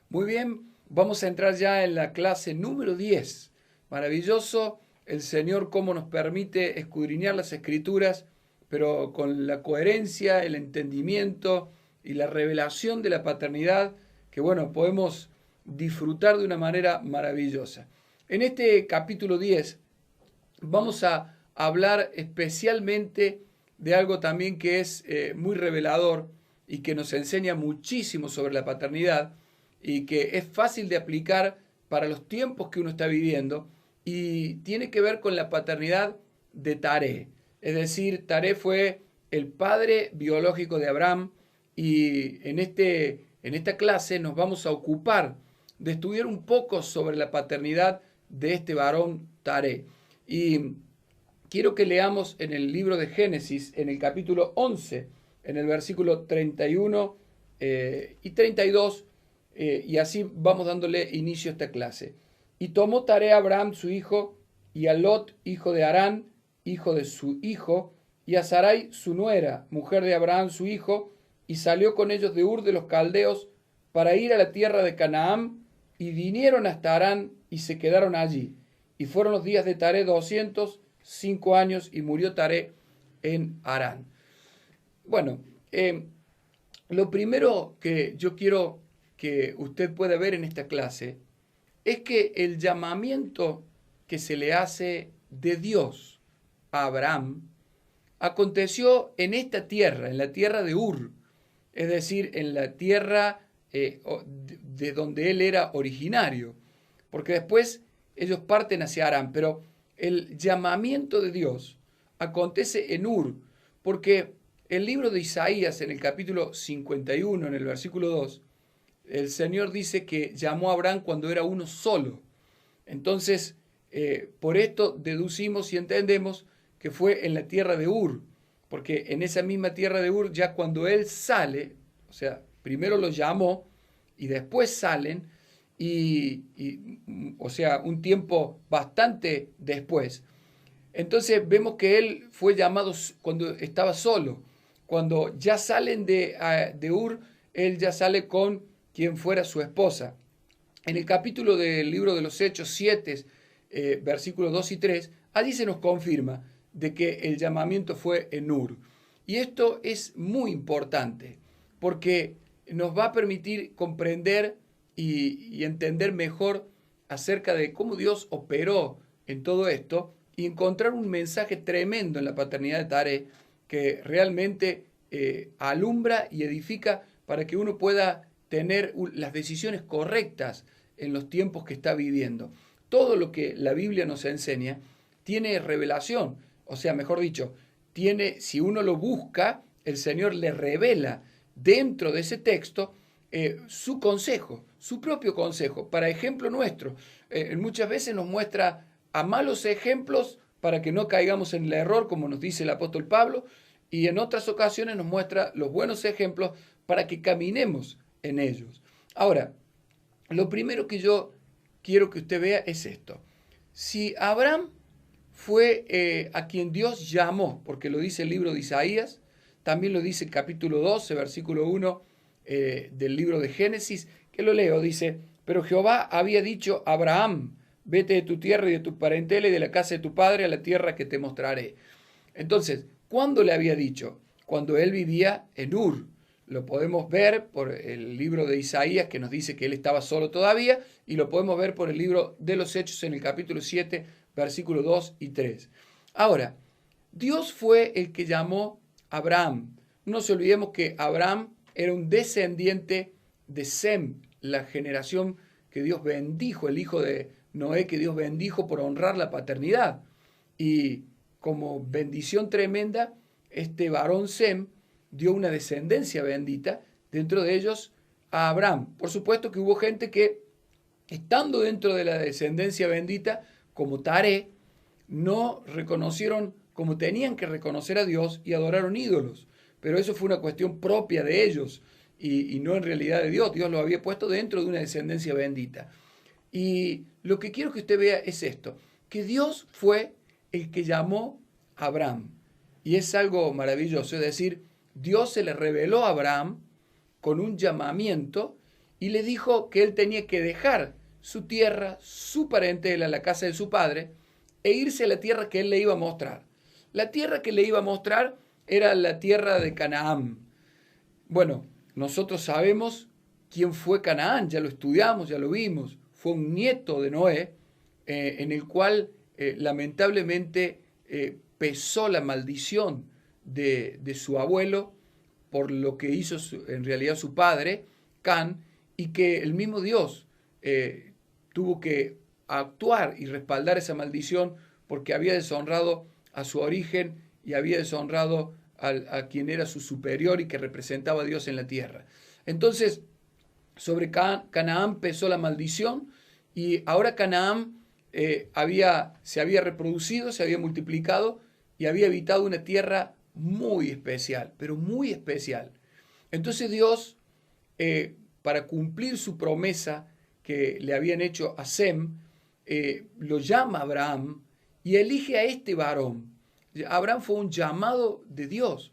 Muy bien, vamos a entrar ya en la clase número 10. Maravilloso el Señor cómo nos permite escudriñar las Escrituras, pero con la coherencia, el entendimiento y la revelación de la paternidad que, bueno, podemos disfrutar de una manera maravillosa. En este capítulo 10 vamos a hablar especialmente de algo también que es muy revelador y que nos enseña muchísimo sobre la paternidad y que es fácil de aplicar para los tiempos que uno está viviendo, y tiene que ver con la paternidad de Taré. Es decir, Taré fue el padre biológico de Abraham, y en esta clase nos vamos a ocupar de estudiar un poco sobre la paternidad de este varón Taré. Y quiero que leamos en el libro de Génesis, en el capítulo 11, en el versículo 31 y 32, y así vamos dándole inicio a esta clase. Y tomó Taré a Abraham su hijo, y a Lot, hijo de Harán, hijo de su hijo, y a Sarai su nuera, mujer de Abraham su hijo, y salió con ellos de Ur de los Caldeos para ir a la tierra de Canaán, y vinieron hasta Harán y se quedaron allí. Y fueron los días de Taré 205 años, y murió Taré en Harán. Bueno, lo primero que yo quiero que usted pueda ver en esta clase es que el llamamiento que se le hace de Dios a Abraham aconteció en esta tierra, en la tierra de Ur, es decir, en la tierra de donde él era originario, porque después ellos parten hacia Harán, pero el llamamiento de Dios acontece en Ur, porque el libro de Isaías, en el capítulo 51, en el versículo 2, el Señor dice que llamó a Abraham cuando era uno solo. Entonces, por esto deducimos y entendemos que fue en la tierra de Ur, porque en esa misma tierra de Ur, ya cuando él sale, o sea, primero lo llamó y después salen, o sea, un tiempo bastante después. Entonces vemos que él fue llamado cuando estaba solo. Cuando ya salen de Ur, él ya sale con quien fuera su esposa. En el capítulo del libro de los Hechos 7, versículos 2 y 3, allí se nos confirma de que el llamamiento fue en Ur. Y esto es muy importante porque nos va a permitir comprender y entender mejor acerca de cómo Dios operó en todo esto, y encontrar un mensaje tremendo en la paternidad de Taré que realmente alumbra y edifica para que uno pueda tener las decisiones correctas en los tiempos que está viviendo. Todo lo que la Biblia nos enseña tiene revelación, o sea, mejor dicho, si uno lo busca, el Señor le revela dentro de ese texto su consejo, su propio consejo, para ejemplo nuestro. Muchas veces nos muestra a malos ejemplos para que no caigamos en el error, como nos dice el apóstol Pablo, y en otras ocasiones nos muestra los buenos ejemplos para que caminemos en ellos. Ahora, lo primero que yo quiero que usted vea es esto. Si Abraham fue a quien Dios llamó, porque lo dice el libro de Isaías, también lo dice el capítulo 12, versículo 1 del libro de Génesis, que lo leo, dice: pero Jehová había dicho a Abraham, vete de tu tierra y de tu parentela y de la casa de tu padre a la tierra que te mostraré. Entonces, ¿cuándo le había dicho? Cuando él vivía en Ur. Lo podemos ver por el libro de Isaías, que nos dice que él estaba solo todavía, y lo podemos ver por el libro de los Hechos en el capítulo 7, versículos 2 y 3. Ahora, Dios fue el que llamó a Abraham. No nos olvidemos que Abraham era un descendiente de Sem, la generación que Dios bendijo, el hijo de Noé que Dios bendijo por honrar la paternidad. Y como bendición tremenda, este varón Sem dio una descendencia bendita, dentro de ellos a Abraham. Por supuesto que hubo gente que, estando dentro de la descendencia bendita, como Taré, no reconocieron como tenían que reconocer a Dios y adoraron ídolos. Pero eso fue una cuestión propia de ellos y no en realidad de Dios. Dios los había puesto dentro de una descendencia bendita. Y lo que quiero que usted vea es esto, que Dios fue el que llamó a Abraham. Y es algo maravilloso, es decir, Dios se le reveló a Abraham con un llamamiento, y le dijo que él tenía que dejar su tierra, su parentela, la casa de su padre, e irse a la tierra que él le iba a mostrar. La tierra que le iba a mostrar era la tierra de Canaán. Bueno, nosotros sabemos quién fue Canaán, ya lo estudiamos, ya lo vimos. Fue un nieto de Noé, en el cual lamentablemente pesó la maldición de su abuelo por lo que hizo en realidad su padre, Can, y que el mismo Dios tuvo que actuar y respaldar esa maldición porque había deshonrado a su origen y había deshonrado a quien era su superior y que representaba a Dios en la tierra. Entonces, sobre Canaán pesó la maldición y ahora Canaán se había reproducido, se había multiplicado y había habitado una tierra muy especial, pero muy especial. Entonces Dios, para cumplir su promesa que le habían hecho a Sem, lo llama a Abraham y elige a este varón. Abraham fue un llamado de Dios,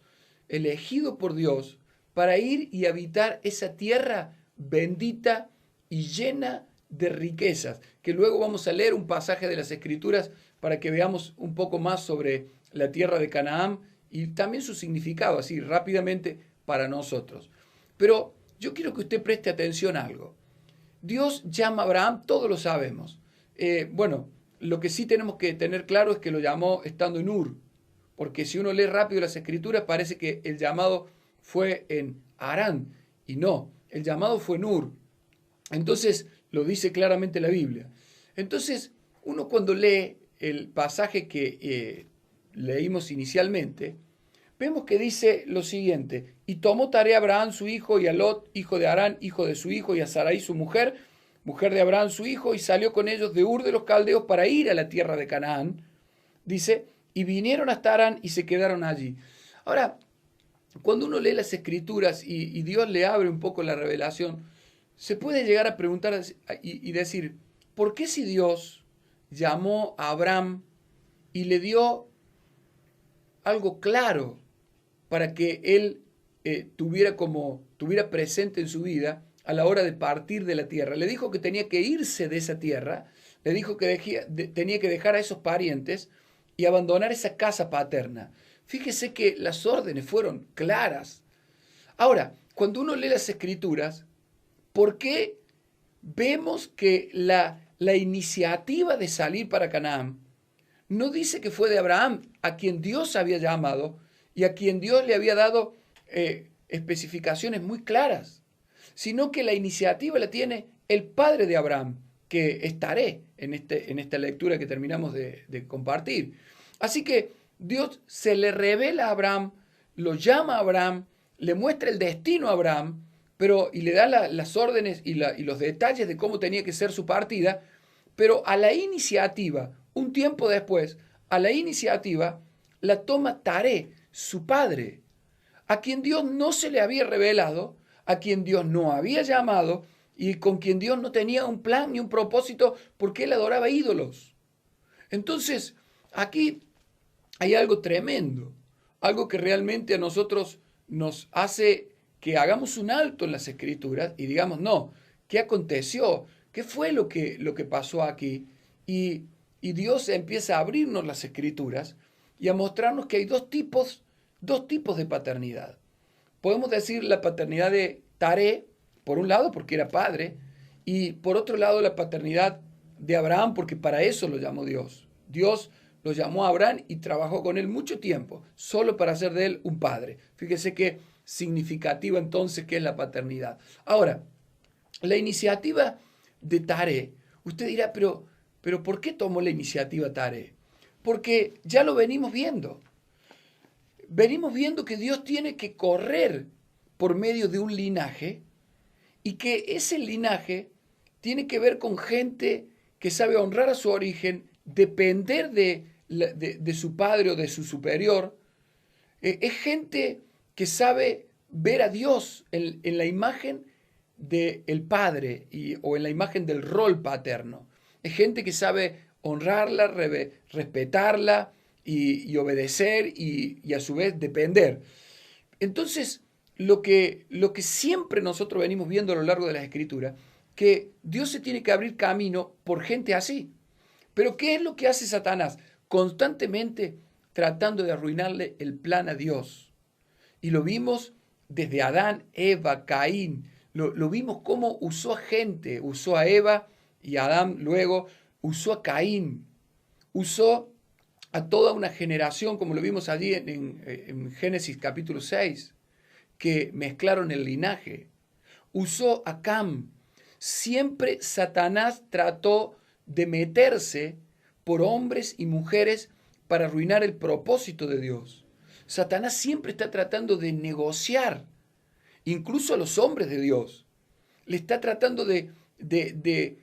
elegido por Dios para ir y habitar esa tierra bendita y llena de riquezas, que luego vamos a leer un pasaje de las Escrituras para que veamos un poco más sobre la tierra de Canaán y también su significado, así rápidamente para nosotros. Pero yo quiero que usted preste atención a algo. Dios llama a Abraham, todos lo sabemos. Bueno, lo que sí tenemos que tener claro es que lo llamó estando en Ur, porque si uno lee rápido las Escrituras parece que el llamado fue en Harán, y no, el llamado fue en Ur. Entonces lo dice claramente la Biblia. Entonces, uno cuando lee el pasaje que leímos inicialmente, vemos que dice lo siguiente: y tomó tarea a Abraham su hijo, y a Lot, hijo de Harán, hijo de su hijo, y a Sarai su mujer, mujer de Abraham su hijo, y salió con ellos de Ur de los Caldeos para ir a la tierra de Canaán. Dice, y vinieron hasta Harán y se quedaron allí. Ahora, cuando uno lee las Escrituras y Dios le abre un poco la revelación, se puede llegar a preguntar y decir, ¿por qué si Dios llamó a Abraham y le dio algo claro para que él tuviera presente en su vida a la hora de partir de la tierra? Le dijo que tenía que irse de esa tierra, le dijo que tenía que dejar a esos parientes y abandonar esa casa paterna. Fíjese que las órdenes fueron claras. Ahora, cuando uno lee las Escrituras, ¿por qué vemos que la iniciativa de salir para Canaán no dice que fue de Abraham, a quien Dios había llamado y a quien Dios le había dado especificaciones muy claras, sino que la iniciativa la tiene el padre de Abraham, que estaré en esta lectura que terminamos de compartir? Así que Dios se le revela a Abraham, lo llama a Abraham, le muestra el destino a Abraham, y le da las órdenes y los detalles de cómo tenía que ser su partida, pero a la iniciativa, un tiempo después, a la iniciativa la toma Taré, su padre, a quien Dios no se le había revelado, a quien Dios no había llamado y con quien Dios no tenía un plan ni un propósito porque él adoraba ídolos. Entonces, aquí hay algo tremendo, algo que realmente a nosotros nos hace que hagamos un alto en las Escrituras y digamos, no, ¿qué aconteció? ¿Qué fue lo que pasó aquí? Y Dios empieza a abrirnos las Escrituras y a mostrarnos que hay dos tipos de paternidad. Podemos decir la paternidad de Taré, por un lado, porque era padre, y por otro lado la paternidad de Abraham, porque para eso lo llamó Dios. Dios lo llamó a Abraham y trabajó con él mucho tiempo, solo para hacer de él un padre. Fíjese qué significativa entonces que es la paternidad. Ahora, la iniciativa de Taré, usted dirá, pero ¿por qué tomó la iniciativa Taré? Porque ya lo venimos viendo. Venimos viendo que Dios tiene que correr por medio de un linaje y que ese linaje tiene que ver con gente que sabe honrar a su origen, depender de su padre o de su superior. Es gente que sabe ver a Dios en la imagen del padre o en la imagen del rol paterno. Es gente que sabe honrarla, respetarla y obedecer y a su vez depender. Entonces, lo que siempre nosotros venimos viendo a lo largo de las Escrituras, que Dios se tiene que abrir camino por gente así. Pero ¿qué es lo que hace Satanás? Constantemente tratando de arruinarle el plan a Dios. Y lo vimos desde Adán, Eva, Caín. Lo vimos cómo usó a gente, usó a Eva y Adán luego, usó a Caín, usó a toda una generación, como lo vimos allí en Génesis capítulo 6, que mezclaron el linaje. Usó a Cam. Siempre Satanás trató de meterse por hombres y mujeres para arruinar el propósito de Dios. Satanás siempre está tratando de negociar, incluso a los hombres de Dios. Le está tratando de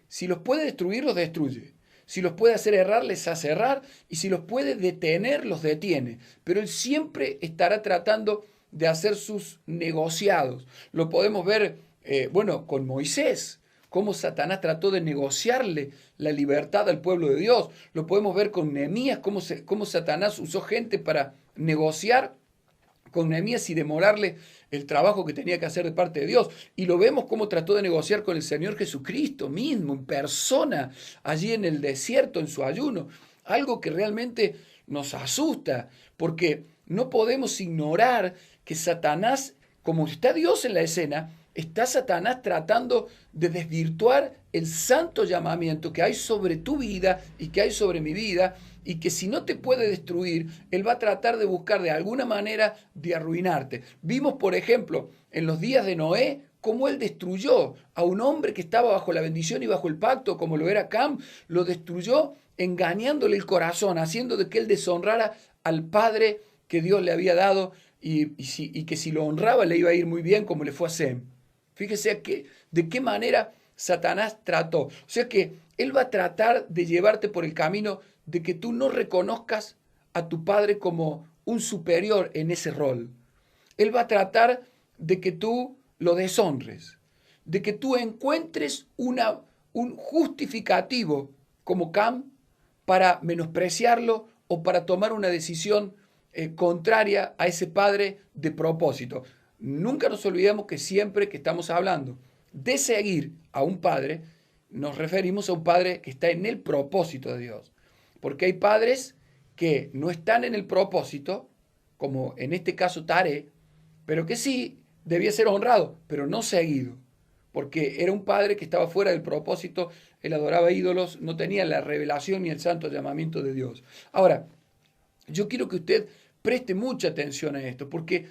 si los puede destruir, los destruye. Si los puede hacer errar, les hace errar. Y si los puede detener, los detiene. Pero él siempre estará tratando de hacer sus negociados. Lo podemos ver, con Moisés, cómo Satanás trató de negociarle la libertad al pueblo de Dios. Lo podemos ver con Nehemías, cómo Satanás usó gente para negociar con Nehemías y demorarle el trabajo que tenía que hacer de parte de Dios. Y lo vemos cómo trató de negociar con el Señor Jesucristo mismo, en persona, allí en el desierto, en su ayuno. Algo que realmente nos asusta, porque no podemos ignorar que Satanás, como está Dios en la escena, está Satanás tratando de desvirtuar el santo llamamiento que hay sobre tu vida y que hay sobre mi vida, y que si no te puede destruir, él va a tratar de buscar de alguna manera de arruinarte. Vimos, por ejemplo, en los días de Noé, cómo él destruyó a un hombre que estaba bajo la bendición y bajo el pacto, como lo era Cam, lo destruyó engañándole el corazón, haciendo de que él deshonrara al padre que Dios le había dado, y que si lo honraba le iba a ir muy bien, como le fue a Sem. Fíjese de qué manera Satanás trató. O sea que él va a tratar de llevarte por el camino de que tú no reconozcas a tu padre como un superior en ese rol. Él va a tratar de que tú lo deshonres, de que tú encuentres un justificativo como Cam para menospreciarlo o para tomar una decisión contraria a ese padre de propósito. Nunca nos olvidemos que siempre que estamos hablando de seguir a un padre, nos referimos a un padre que está en el propósito de Dios. Porque hay padres que no están en el propósito, como en este caso Tare, pero que sí debía ser honrado, pero no seguido. Porque era un padre que estaba fuera del propósito, él adoraba ídolos, no tenía la revelación ni el santo llamamiento de Dios. Ahora, yo quiero que usted preste mucha atención a esto, porque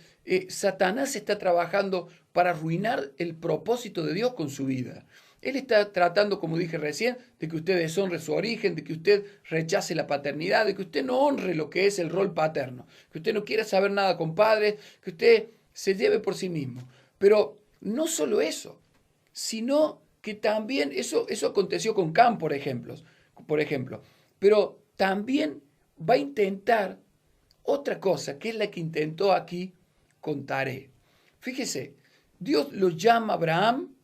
Satanás está trabajando para arruinar el propósito de Dios con su vida. Él está tratando, como dije recién, de que usted deshonre su origen, de que usted rechace la paternidad, de que usted no honre lo que es el rol paterno, que usted no quiera saber nada con padres, que usted se lleve por sí mismo. Pero no solo eso, sino que también eso aconteció con Cam, por ejemplo, pero también va a intentar otra cosa, que es la que intentó aquí con Tare. Fíjese, Dios lo llama a Abraham,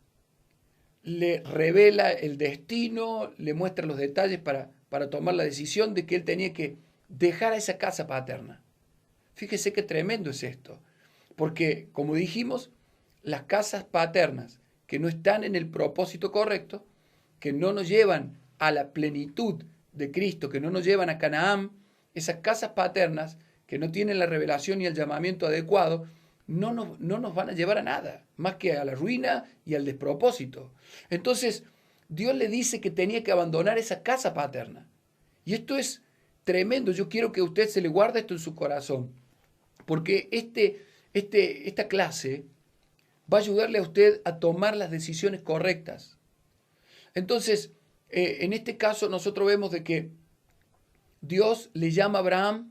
le revela el destino, le muestra los detalles para tomar la decisión de que él tenía que dejar a esa casa paterna. Fíjese qué tremendo es esto, porque como dijimos, las casas paternas que no están en el propósito correcto, que no nos llevan a la plenitud de Cristo, que no nos llevan a Canaán, esas casas paternas que no tienen la revelación y el llamamiento adecuado, no nos van a llevar a nada, más que a la ruina y al despropósito. Entonces, Dios le dice que tenía que abandonar esa casa paterna. Y esto es tremendo. Yo quiero que usted se le guarde esto en su corazón, porque esta clase va a ayudarle a usted a tomar las decisiones correctas. Entonces, en este caso nosotros vemos de que Dios le llama a Abraham,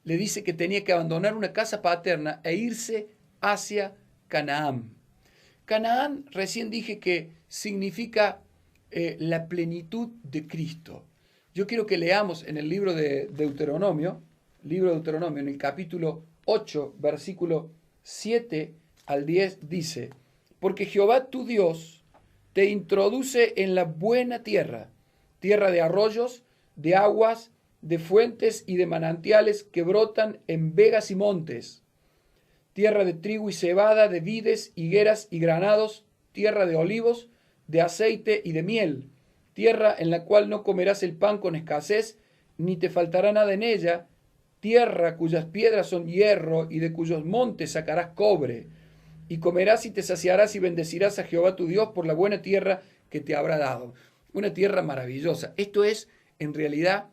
le dice que tenía que abandonar una casa paterna e irse hacia Canaán. Canaán, recién dije que significa la plenitud de Cristo. Yo quiero que leamos en el libro de Deuteronomio, en el capítulo 8, versículo 7 al 10, dice: porque Jehová tu Dios te introduce en la buena tierra, tierra de arroyos, de aguas, de fuentes y de manantiales que brotan en vegas y montes, tierra de trigo y cebada, de vides, higueras y granados, tierra de olivos, de aceite y de miel, tierra en la cual no comerás el pan con escasez, ni te faltará nada en ella, tierra cuyas piedras son hierro y de cuyos montes sacarás cobre, y comerás y te saciarás y bendecirás a Jehová tu Dios por la buena tierra que te habrá dado. Una tierra maravillosa. Esto es, en realidad,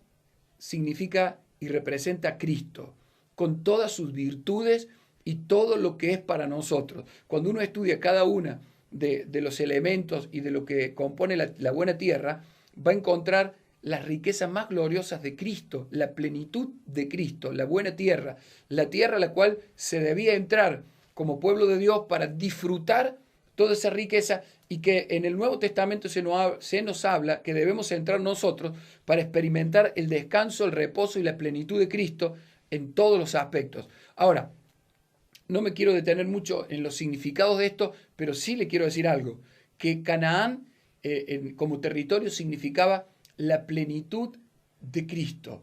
significa y representa a Cristo, con todas sus virtudes y todo lo que es para nosotros. Cuando uno estudia cada una de los elementos y de lo que compone la buena tierra, va a encontrar las riquezas más gloriosas de Cristo, la plenitud de Cristo, la buena tierra, la tierra a la cual se debía entrar como pueblo de Dios para disfrutar toda esa riqueza, y que en el Nuevo Testamento se nos habla que debemos entrar nosotros para experimentar el descanso, el reposo y la plenitud de Cristo en todos los aspectos. Ahora, no me quiero detener mucho en los significados de esto, pero sí le quiero decir algo, que Canaán como territorio significaba la plenitud de Cristo,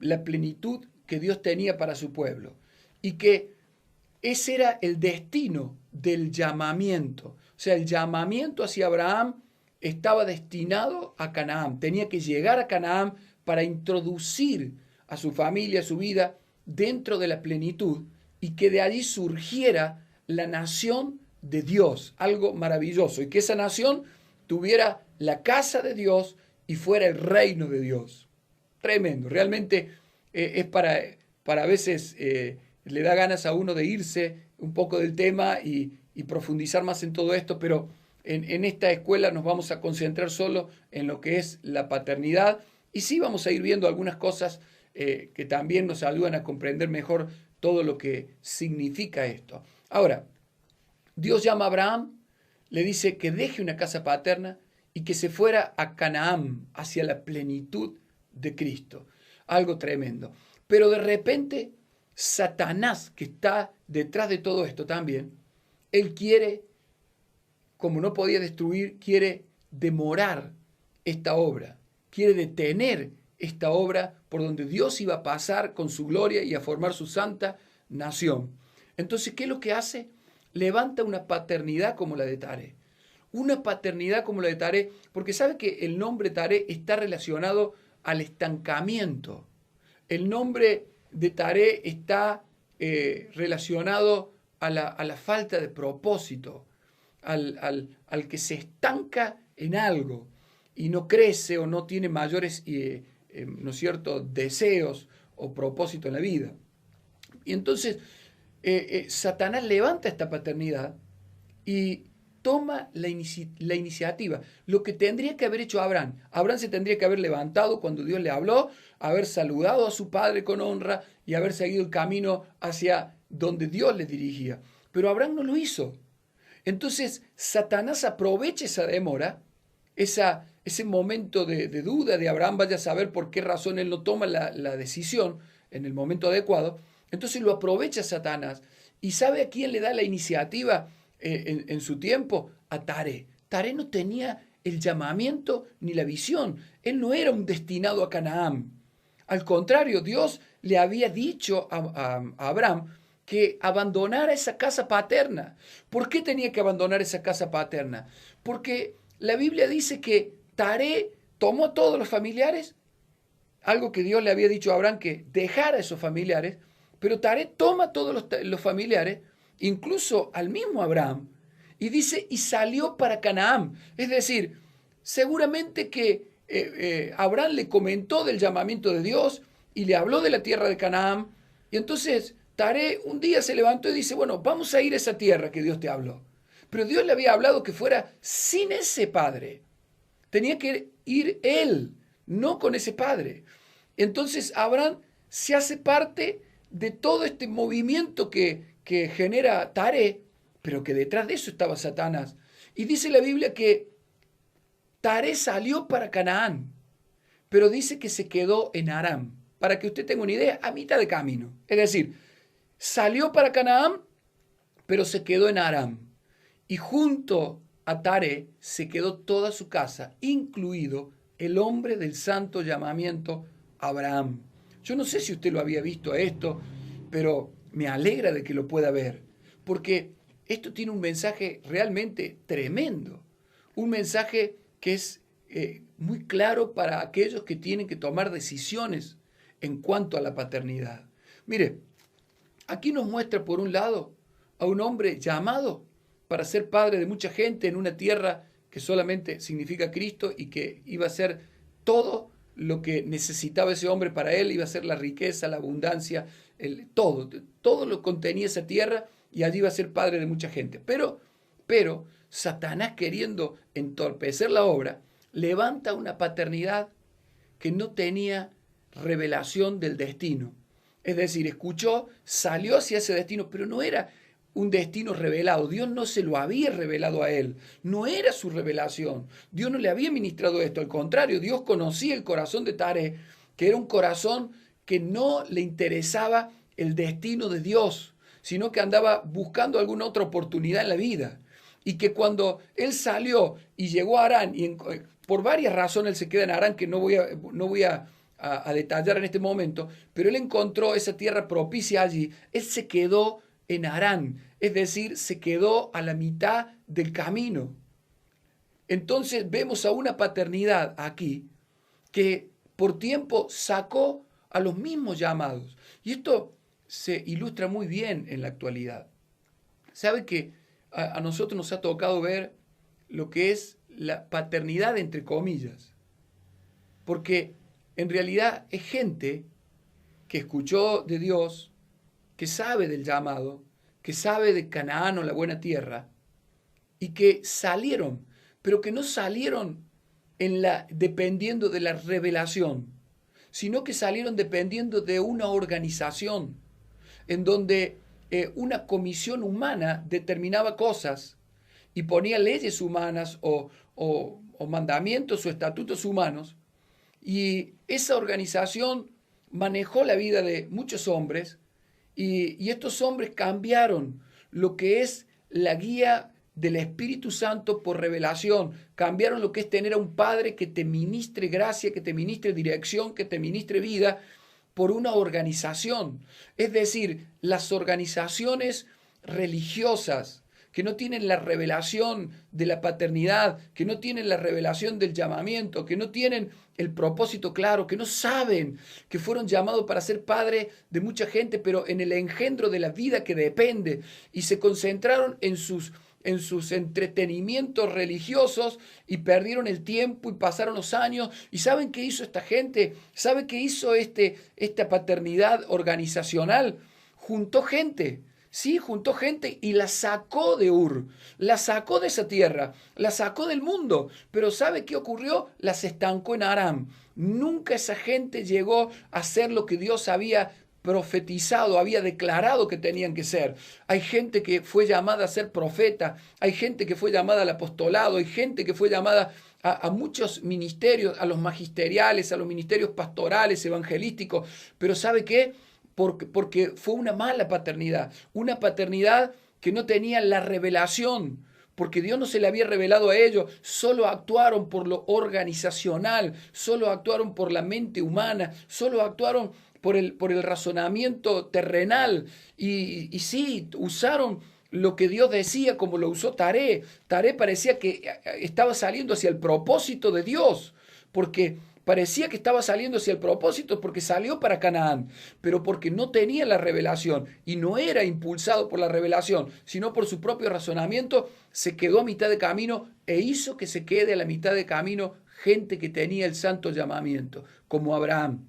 la plenitud que Dios tenía para su pueblo, y que ese era el destino del llamamiento. O sea, el llamamiento hacia Abraham estaba destinado a Canaán. Tenía que llegar a Canaán para introducir a su familia, a su vida, dentro de la plenitud, y que de allí surgiera la nación de Dios, algo maravilloso, y que esa nación tuviera la casa de Dios y fuera el reino de Dios. Tremendo, realmente es para a veces le da ganas a uno de irse un poco del tema y profundizar más en todo esto, pero en esta escuela nos vamos a concentrar solo en lo que es la paternidad, y sí vamos a ir viendo algunas cosas que también nos ayudan a comprender mejor todo lo que significa esto. Ahora, Dios llama a Abraham, le dice que deje una casa paterna y que se fuera a Canaán, hacia la plenitud de Cristo. Algo tremendo. Pero de repente, Satanás, que está detrás de todo esto también, él quiere, como no podía destruir, quiere demorar esta obra, quiere detener esta obra por donde Dios iba a pasar con su gloria y a formar su santa nación. Entonces, ¿qué es lo que hace? Levanta una paternidad como la de Taré. Una paternidad como la de Taré, porque sabe que el nombre Taré está relacionado al estancamiento. El nombre de Taré está relacionado a la falta de propósito, al que se estanca en algo y no crece o no tiene mayores ¿no es cierto?, deseos o propósito en la vida. Y entonces Satanás levanta esta paternidad y toma la iniciativa. Lo que tendría que haber hecho Abraham. Abraham se tendría que haber levantado cuando Dios le habló, haber saludado a su padre con honra y haber seguido el camino hacia donde Dios le dirigía. Pero Abraham no lo hizo. Entonces Satanás aprovecha esa demora, ese momento de duda de Abraham, vaya a saber por qué razón él no toma la decisión en el momento adecuado. Entonces lo aprovecha Satanás. ¿Y sabe a quién le da la iniciativa en su tiempo? A Taré. Taré no tenía el llamamiento ni la visión. Él no era un destinado a Canaán. Al contrario, Dios le había dicho a Abraham que abandonara esa casa paterna. ¿Por qué tenía que abandonar esa casa paterna? Porque la Biblia dice que Taré tomó a todos los familiares, algo que Dios le había dicho a Abraham, que dejara a esos familiares, pero Taré toma a todos los familiares, incluso al mismo Abraham, y dice, y salió para Canaán. Es decir, seguramente que Abraham le comentó del llamamiento de Dios y le habló de la tierra de Canaán, y entonces Taré un día se levantó y dice, bueno, vamos a ir a esa tierra que Dios te habló. Pero Dios le había hablado que fuera sin ese padre. Tenía que ir él, no con ese padre. Entonces Abraham se hace parte de todo este movimiento que genera Taré, pero que detrás de eso estaba Satanás. Y dice la Biblia que Taré salió para Canaán, pero dice que se quedó en Aram. Para que usted tenga una idea, a mitad de camino. Es decir, salió para Canaán, pero se quedó en Aram. Y junto a Taré se quedó toda su casa, incluido el hombre del santo llamamiento Abraham. Yo no sé si usted lo había visto esto, pero me alegra de que lo pueda ver, porque esto tiene un mensaje realmente tremendo, un mensaje que es muy claro para aquellos que tienen que tomar decisiones en cuanto a la paternidad. Mire, aquí nos muestra por un lado a un hombre llamado para ser padre de mucha gente en una tierra que solamente significa Cristo y que iba a ser todo lo que necesitaba ese hombre para él, iba a ser la riqueza, la abundancia, todo lo contenía esa tierra y allí iba a ser padre de mucha gente. Pero Satanás, queriendo entorpecer la obra, levanta una paternidad que no tenía revelación del destino. Es decir, escuchó, salió hacia ese destino, pero no era un destino revelado. Dios no se lo había revelado a él. No era su revelación. Dios no le había ministrado esto. Al contrario, Dios conocía el corazón de Taré, que era un corazón que no le interesaba el destino de Dios, sino que andaba buscando alguna otra oportunidad en la vida. Y que cuando él salió y llegó a Harán, y por varias razones él se queda en Harán, que no voy a detallar en este momento, pero él encontró esa tierra propicia allí. Él se quedó en Harán, es decir, se quedó a la mitad del camino. Entonces vemos a una paternidad aquí que por tiempo sacó a los mismos llamados. Y esto se ilustra muy bien en la actualidad. ¿Sabe que a nosotros nos ha tocado ver lo que es la paternidad entre comillas? Porque en realidad es gente que escuchó de Dios, que sabe del llamado, que sabe de Canaán o la buena tierra, y que salieron, pero que no salieron dependiendo de la revelación, sino que salieron dependiendo de una organización, en donde una comisión humana determinaba cosas y ponía leyes humanas o mandamientos o estatutos humanos, y esa organización manejó la vida de muchos hombres, y estos hombres cambiaron lo que es la guía del Espíritu Santo por revelación, cambiaron lo que es tener a un Padre que te ministre gracia, que te ministre dirección, que te ministre vida, por una organización. Es decir, las organizaciones religiosas que no tienen la revelación de la paternidad, que no tienen la revelación del llamamiento, que no tienen el propósito claro, que no saben que fueron llamados para ser padre de mucha gente, pero en el engendro de la vida que depende, y se concentraron en sus entretenimientos religiosos y perdieron el tiempo y pasaron los años. ¿Y saben qué hizo esta gente? ¿Sabe qué hizo esta paternidad organizacional? Juntó gente. Sí, juntó gente y la sacó de Ur, la sacó de esa tierra, la sacó del mundo. Pero ¿sabe qué ocurrió? Las estancó en Aram. Nunca esa gente llegó a ser lo que Dios había profetizado, había declarado que tenían que ser. Hay gente que fue llamada a ser profeta, hay gente que fue llamada al apostolado, hay gente que fue llamada a muchos ministerios, a los magisteriales, a los ministerios pastorales, evangelísticos. Pero ¿sabe qué? Porque fue una mala paternidad, una paternidad que no tenía la revelación, porque Dios no se le había revelado a ellos, solo actuaron por lo organizacional, solo actuaron por la mente humana, solo actuaron por el razonamiento terrenal, y sí, usaron lo que Dios decía como lo usó Taré. Taré parecía que estaba saliendo hacia el propósito de Dios, porque parecía que estaba saliendo hacia el propósito porque salió para Canaán, pero porque no tenía la revelación y no era impulsado por la revelación, sino por su propio razonamiento, se quedó a mitad de camino e hizo que se quede a la mitad de camino gente que tenía el santo llamamiento, como Abraham.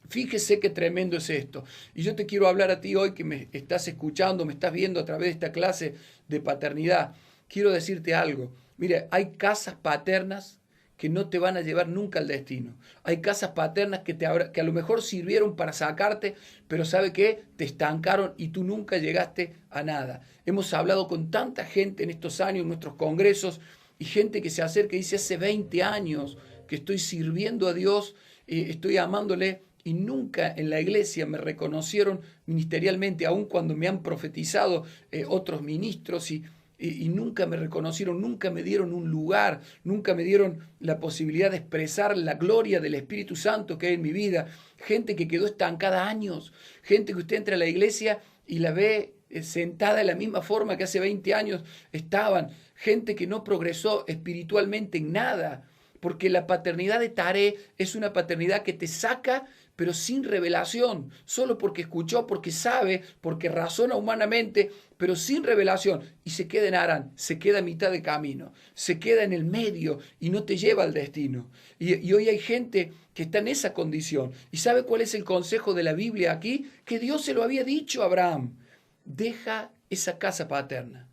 Fíjese qué tremendo es esto. Y yo te quiero hablar a ti hoy que me estás escuchando, me estás viendo a través de esta clase de paternidad. Quiero decirte algo. Mira, hay casas paternas que no te van a llevar nunca al destino. Hay casas paternas que a lo mejor sirvieron para sacarte, pero ¿sabe qué? Te estancaron y tú nunca llegaste a nada. Hemos hablado con tanta gente en estos años, en nuestros congresos, y gente que se acerca y dice, hace 20 años que estoy sirviendo a Dios, estoy amándole, y nunca en la iglesia me reconocieron ministerialmente, aun cuando me han profetizado otros ministros, y nunca me reconocieron, nunca me dieron un lugar, nunca me dieron la posibilidad de expresar la gloria del Espíritu Santo que hay en mi vida. Gente que quedó estancada años, gente que usted entra a la iglesia y la ve sentada de la misma forma que hace 20 años estaban, gente que no progresó espiritualmente en nada, porque la paternidad de Taré es una paternidad que te saca, pero sin revelación, solo porque escuchó, porque sabe, porque razona humanamente, pero sin revelación, y se queda en Harán, se queda a mitad de camino, se queda en el medio y no te lleva al destino. Y hoy hay gente que está en esa condición. ¿Y sabe cuál es el consejo de la Biblia aquí? Que Dios se lo había dicho a Abraham: deja esa casa paterna.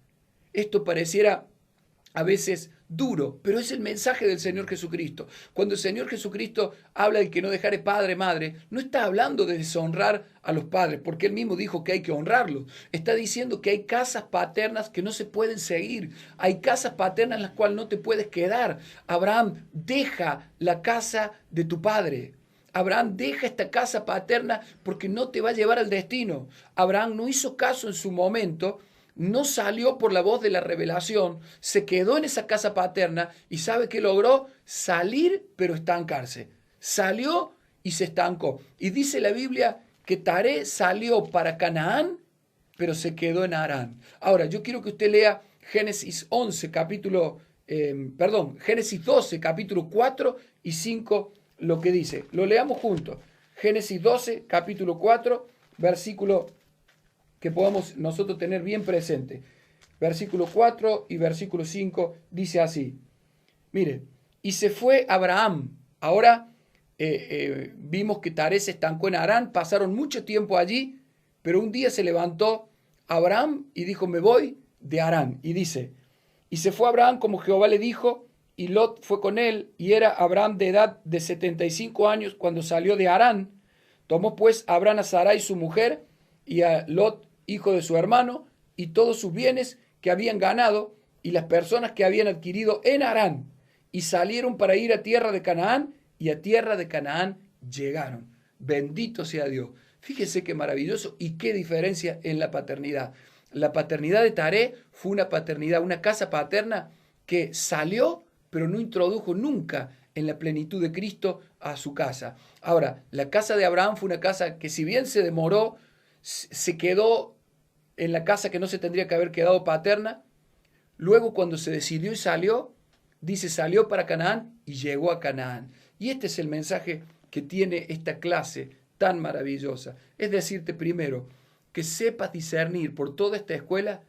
Esto pareciera a veces duro, pero es el mensaje del Señor Jesucristo. Cuando el Señor Jesucristo habla de que no dejare padre, madre, no está hablando de deshonrar a los padres, porque Él mismo dijo que hay que honrarlos. Está diciendo que hay casas paternas que no se pueden seguir. Hay casas paternas en las cuales no te puedes quedar. Abraham, deja la casa de tu padre. Abraham, deja esta casa paterna porque no te va a llevar al destino. Abraham no hizo caso en su momento, no salió por la voz de la revelación, se quedó en esa casa paterna y ¿sabe qué logró? Salir pero estancarse. Salió y se estancó. Y dice la Biblia que Taré salió para Canaán, pero se quedó en Harán. Ahora, yo quiero que usted lea Génesis 11, Génesis 12, capítulo 4 y 5, lo que dice. Lo leamos juntos. Génesis 12, capítulo 4, versículo que podamos nosotros tener bien presente. Versículo 4 y versículo 5 dice así. Mire, y se fue Abraham. Ahora vimos que Taré se estancó en Harán, pasaron mucho tiempo allí, pero un día se levantó Abraham y dijo: me voy de Harán. Y dice, y se fue Abraham como Jehová le dijo, y Lot fue con él, y era Abraham de edad de 75 años cuando salió de Harán. Tomó pues Abraham a Sarai su mujer, y a Lot, hijo de su hermano, y todos sus bienes que habían ganado, y las personas que habían adquirido en Harán, y salieron para ir a tierra de Canaán, y a tierra de Canaán llegaron. Bendito sea Dios. Fíjese qué maravilloso y qué diferencia en la paternidad. La paternidad de Taré fue una paternidad, una casa paterna que salió, pero no introdujo nunca en la plenitud de Cristo a su casa. Ahora, la casa de Abraham fue una casa que, si bien se demoró, se quedó en la casa que no se tendría que haber quedado paterna. Luego, cuando se decidió y salió, dice, salió para Canaán y llegó a Canaán. Y este es el mensaje que tiene esta clase tan maravillosa. Es decirte, primero, que sepas discernir por toda esta escuela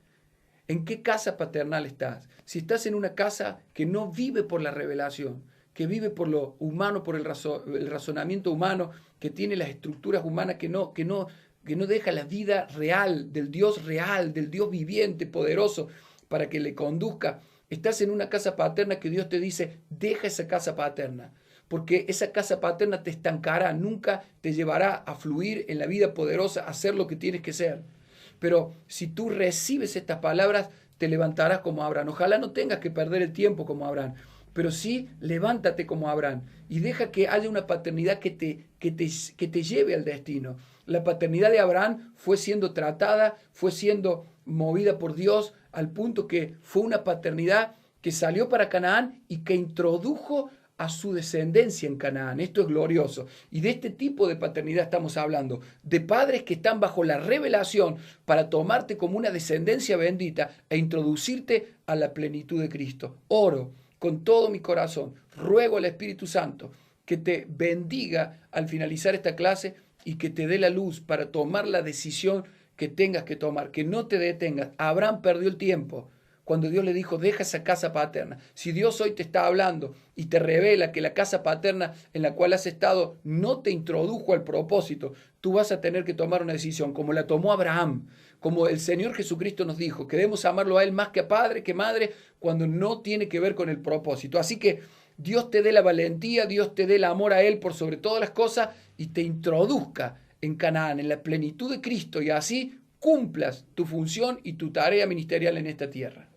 en qué casa paternal estás. Si estás en una casa que no vive por la revelación, que vive por lo humano, por el razonamiento humano, que tiene las estructuras humanas, que no deja la vida real, del Dios viviente, poderoso, para que le conduzca. Estás en una casa paterna que Dios te dice, deja esa casa paterna, porque esa casa paterna te estancará, nunca te llevará a fluir en la vida poderosa, a hacer lo que tienes que ser. Pero si tú recibes estas palabras, te levantarás como Abraham. Ojalá no tengas que perder el tiempo como Abraham, pero sí levántate como Abraham y deja que haya una paternidad que te lleve al destino. La paternidad de Abraham fue siendo tratada, fue siendo movida por Dios, al punto que fue una paternidad que salió para Canaán y que introdujo a su descendencia en Canaán. Esto es glorioso. Y de este tipo de paternidad estamos hablando, de padres que están bajo la revelación para tomarte como una descendencia bendita e introducirte a la plenitud de Cristo. Oro con todo mi corazón, ruego al Espíritu Santo que te bendiga al finalizar esta clase y que te dé la luz para tomar la decisión que tengas que tomar, que no te detengas. Abraham perdió el tiempo cuando Dios le dijo, deja esa casa paterna. Si Dios hoy te está hablando y te revela que la casa paterna en la cual has estado no te introdujo al propósito, tú vas a tener que tomar una decisión, como la tomó Abraham, como el Señor Jesucristo nos dijo, que debemos amarlo a Él más que a padre, que madre, cuando no tiene que ver con el propósito. Así que Dios te dé la valentía, Dios te dé el amor a Él por sobre todas las cosas y te introduzca en Canaán, en la plenitud de Cristo, y así cumplas tu función y tu tarea ministerial en esta tierra.